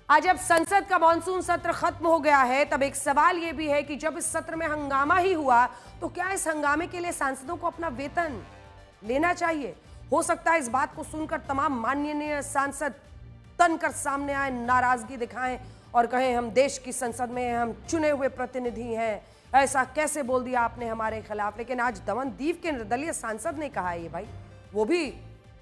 आज अब संसद का मॉनसून सत्र खत्म हो गया है, तब एक सवाल यह भी है कि जब इस सत्र में हंगामा ही हुआ तो क्या इस हंगामे के लिए सांसदों को अपना वेतन लेना चाहिए? हो सकता है इस बात को सुनकर तमाम माननीय सांसद तनकर सामने आए, नाराजगी दिखाएं और कहें हम देश की संसद में हैं, हम चुने हुए प्रतिनिधि हैं, ऐसा कैसे बोल दिया आपने हमारे खिलाफ। लेकिन आज दमनदीप के निर्दलीय सांसद ने कहा है, ये भाई वो भी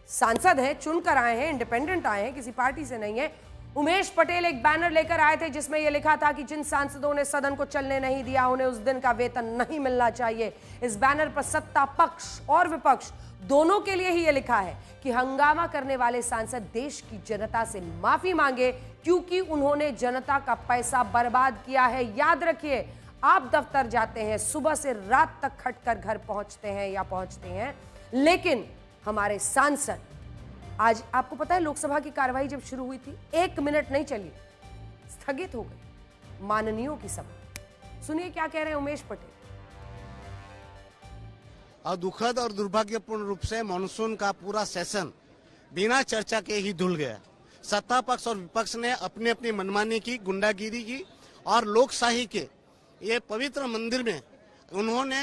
सांसद हैं, चुनकर आए हैं, इंडिपेंडेंट आए हैं, किसी पार्टी से नहीं है। उमेश पटेल एक बैनर लेकर आए थे जिसमें यह लिखा था कि जिन सांसदों ने सदन को चलने नहीं दिया उन्हें उस दिन का वेतन नहीं मिलना चाहिए। इस बैनर पर सत्ता पक्ष और विपक्ष दोनों के लिए ही यह लिखा है कि हंगामा करने वाले सांसद देश की जनता से माफी मांगे क्योंकि उन्होंने जनता का पैसा बर्बाद किया है। याद रखिए, आप दफ्तर जाते हैं, सुबह से रात तक खटकर घर पहुंचते हैं या पहुंचते हैं, लेकिन हमारे सांसद, आज आपको पता है लोकसभा की कार्यवाही जब शुरू हुई थी 1 मिनट नहीं चली, स्थगित हो गई माननीयों की सभा। सुनिए क्या कह रहे हैं उमेश पटेल। और दुखद और दुर्भाग्यपूर्ण रूप से मानसून का पूरा सेशन बिना चर्चा के ही धुल गया। सत्ता पक्ष और विपक्ष ने अपनी अपनी मनमानी की, गुंडागिरी की और लोकशाही के ये पवित्र मंदिर में उन्होंने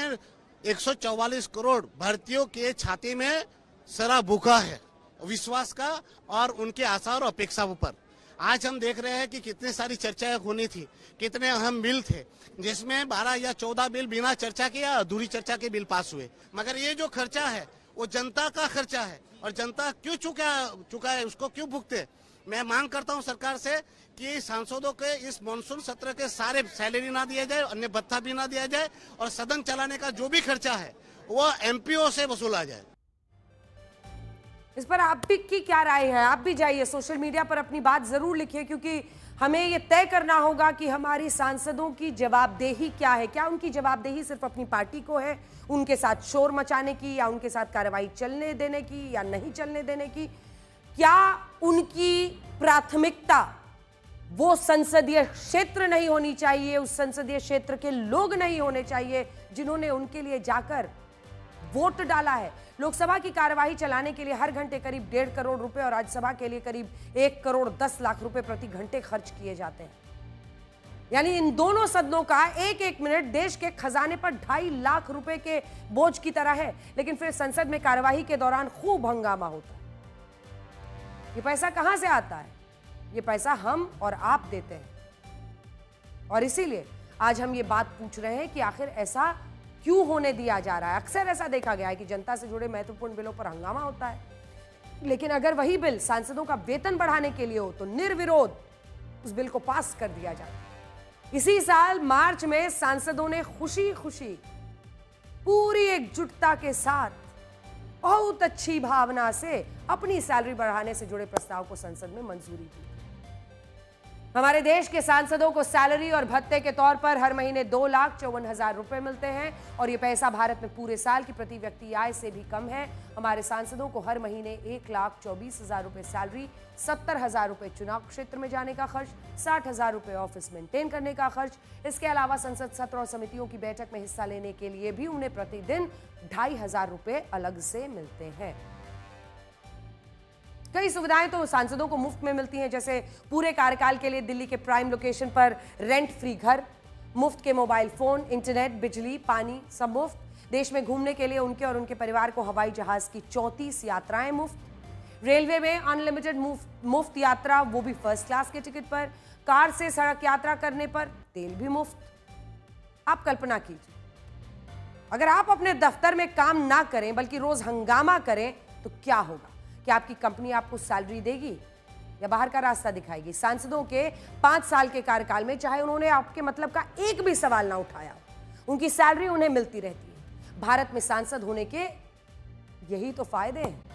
144 करोड़ भारतीयों के छाती में सरा भूखा है विश्वास का और उनके आशा और अपेक्षाओं पर। आज हम देख रहे हैं कि कितनी सारी चर्चाएं होनी थी, कितने अहम बिल थे जिसमें 12 या 14 बिल बिना चर्चा के या अधूरी चर्चा के बिल पास हुए। मगर ये जो खर्चा है वो जनता का खर्चा है और जनता क्यों चुका है, उसको क्यों भुगते। मैं मांग करता हूं सरकार से कि सांसदों के इस मानसून सत्र के सारे सैलरी ना दिया जाए, अन्य भत्ता भी ना दिया जाए और सदन चलाने का जो भी खर्चा है वो एमपीओ से वसूला जाए। इस पर आपकी क्या राय है? आप भी जाइए सोशल मीडिया पर अपनी बात जरूर लिखिए, क्योंकि हमें यह तय करना होगा कि हमारी सांसदों की जवाबदेही क्या है। क्या उनकी जवाबदेही सिर्फ अपनी पार्टी को है, उनके साथ शोर मचाने की, या उनके साथ कार्रवाई चलने देने की या नहीं चलने देने की? क्या उनकी प्राथमिकता वो संसदीय क्षेत्र नहीं होनी चाहिए, उस संसदीय क्षेत्र के लोग नहीं होने चाहिए जिन्होंने उनके लिए जाकर वोट डाला है? लोकसभा की कार्यवाही चलाने के लिए हर घंटे करीब 1.5 करोड़ रुपए और राज्यसभा के लिए करीब 1 करोड़ 10 लाख रुपए प्रति घंटे खर्च किए जाते हैं। यानी इन दोनों सदनों का एक एक मिनट देश के खजाने पर 2.5 लाख रुपए के बोझ की तरह है। लेकिन फिर संसद में कार्यवाही के दौरान खूब हंगामा होता है। ये पैसा कहां से आता है? ये पैसा हम और आप देते हैं। और इसीलिए आज हम ये बात पूछ रहे हैं कि आखिर ऐसा क्यों होने दिया जा रहा है। अक्सर ऐसा देखा गया है कि जनता से जुड़े महत्वपूर्ण बिलों पर हंगामा होता है, लेकिन अगर वही बिल सांसदों का वेतन बढ़ाने के लिए हो तो निर्विरोध उस बिल को पास कर दिया जाता है। इसी साल मार्च में सांसदों ने खुशी खुशी पूरी एकजुटता के साथ बहुत अच्छी भावना से अपनी सैलरी बढ़ाने से जुड़े प्रस्ताव को संसद में मंजूरी दी। हमारे देश के सांसदों को सैलरी और भत्ते के तौर पर हर महीने 2,54,000 रुपए मिलते हैं और ये पैसा भारत में पूरे साल की प्रति व्यक्ति आय से भी कम है। हमारे सांसदों को हर महीने 1,24,000 रुपए सैलरी, 70,000 रुपए चुनाव क्षेत्र में जाने का खर्च, 60,000 रुपए ऑफिस मेंटेन करने का खर्च। इसके अलावा संसद सत्र और समितियों की बैठक में हिस्सा लेने के लिए भी उन्हें प्रतिदिन 2,500 रुपए अलग से मिलते हैं। कई सुविधाएं तो सांसदों को मुफ्त में मिलती हैं, जैसे पूरे कार्यकाल के लिए दिल्ली के प्राइम लोकेशन पर रेंट फ्री घर, मुफ्त के मोबाइल फोन, इंटरनेट, बिजली, पानी सब मुफ्त। देश में घूमने के लिए उनके और उनके परिवार को हवाई जहाज की 34 यात्राएं मुफ्त, रेलवे में अनलिमिटेड मुफ्त यात्रा, वो भी फर्स्ट क्लास के टिकट पर, कार से सड़क यात्रा करने पर तेल भी मुफ्त। आप कल्पना कीजिए, अगर आप अपने दफ्तर में काम ना करें बल्कि रोज हंगामा करें तो क्या होगा? क्या आपकी कंपनी आपको सैलरी देगी या बाहर का रास्ता दिखाएगी? सांसदों के 5 साल के कार्यकाल में चाहे उन्होंने आपके मतलब का एक भी सवाल ना उठाया, उनकी सैलरी उन्हें मिलती रहती है। भारत में सांसद होने के यही तो फायदे हैं।